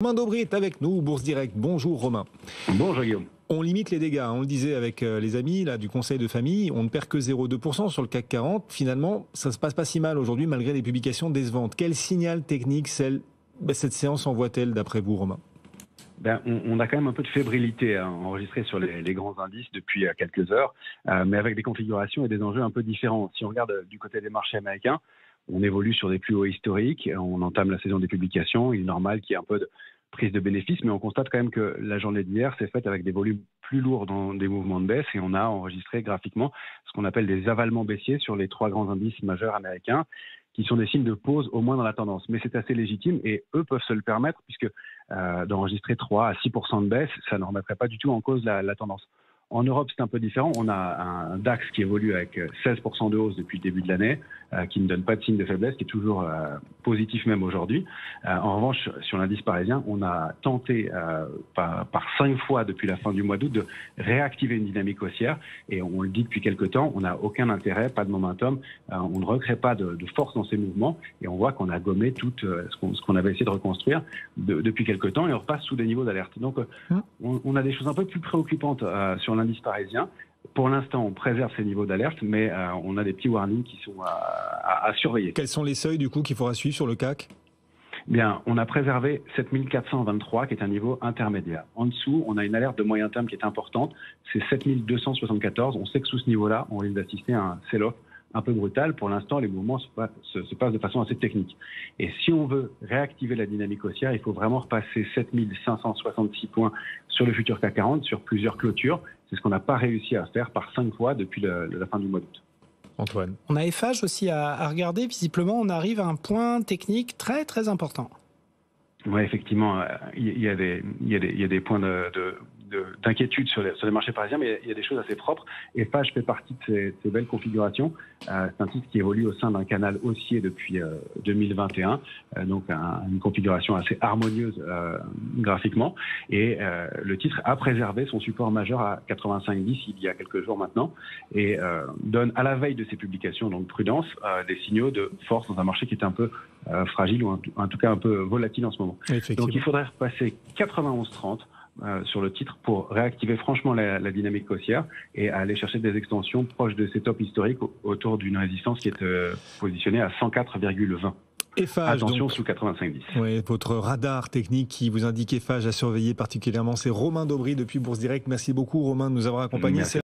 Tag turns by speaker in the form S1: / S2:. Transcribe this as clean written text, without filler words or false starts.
S1: Romain Daubry est avec nous, Bourse Direct. Bonjour Romain.
S2: Bonjour Guillaume.
S1: On limite les dégâts, on le disait avec les amis là, du conseil de famille, on ne perd que 0,2% sur le CAC 40. Finalement, ça ne se passe pas si mal aujourd'hui malgré les publications décevantes. Quel signal technique cette séance envoie-t-elle d'après vous, Romain ?
S2: On a quand même un peu de fébrilité enregistrée sur les grands indices depuis quelques heures, mais avec des configurations et des enjeux un peu différents. Si on regarde du côté des marchés américains, on évolue sur des plus hauts historiques, on entame la saison des publications, il est normal qu'il y ait un peu de prise de bénéfices, mais on constate quand même que la journée d'hier s'est faite avec des volumes plus lourds dans des mouvements de baisse et on a enregistré graphiquement ce qu'on appelle des avalements baissiers sur les trois grands indices majeurs américains qui sont des signes de pause au moins dans la tendance. Mais c'est assez légitime et eux peuvent se le permettre puisque d'enregistrer 3 à 6% de baisse, ça ne remettrait pas du tout en cause la tendance. En Europe, c'est un peu différent. On a un DAX qui évolue avec 16% de hausse depuis le début de l'année, qui ne donne pas de signe de faiblesse, qui est toujours positif même aujourd'hui. En revanche, sur l'indice parisien, on a tenté par 5 fois depuis la fin du mois d'août de réactiver une dynamique haussière. Et on le dit depuis quelques temps, on n'a aucun intérêt, pas de momentum. On ne recrée pas de force dans ces mouvements. Et on voit qu'on a gommé tout ce qu'on avait essayé de reconstruire depuis quelques temps et on repasse sous des niveaux d'alerte. Donc, on a des choses un peu plus préoccupantes sur l'indice parisien. Pour l'instant, on préserve ces niveaux d'alerte, mais on a des petits warnings qui sont à surveiller.
S1: Quels sont les seuils du coup qu'il faudra suivre sur le CAC ?
S2: Bien, on a préservé 7423 qui est un niveau intermédiaire. En dessous, on a une alerte de moyen terme qui est importante, c'est 7274. On sait que sous ce niveau-là, on risque d'assister à un sell-off un peu brutal. Pour l'instant, les mouvements se passent de façon assez technique. Et si on veut réactiver la dynamique haussière, il faut vraiment repasser 7566 points sur le futur CAC 40 sur plusieurs clôtures. C'est ce qu'on n'a pas réussi à faire par 5 fois depuis la fin du mois d'août.
S1: Antoine.
S3: On a FH aussi à regarder. Visiblement, on arrive à un point technique très très important.
S2: Oui, effectivement, il y a des points d'inquiétude sur les marchés parisiens, mais il y a des choses assez propres. Et FH fait partie de ces belles configurations. C'est un titre qui évolue au sein d'un canal haussier depuis 2021, donc une configuration assez harmonieuse graphiquement. Et le titre a préservé son support majeur à 85,10 il y a quelques jours maintenant, et donne à la veille de ses publications, donc prudence, des signaux de force dans un marché qui est un peu fragile ou en tout cas un peu volatile en ce moment. Donc il faudrait repasser 91,30 sur le titre pour réactiver franchement la dynamique haussière et aller chercher des extensions proches de ces tops historiques autour d'une résistance qui est positionnée à 104,20.
S1: Eiffage,
S2: attention
S1: donc,
S2: sous 85,10.
S1: Oui, votre radar technique qui vous indique Eiffage à surveiller particulièrement, c'est Romain Daubry depuis Bourse Direct. Merci beaucoup Romain de nous avoir accompagnés.
S2: Merci.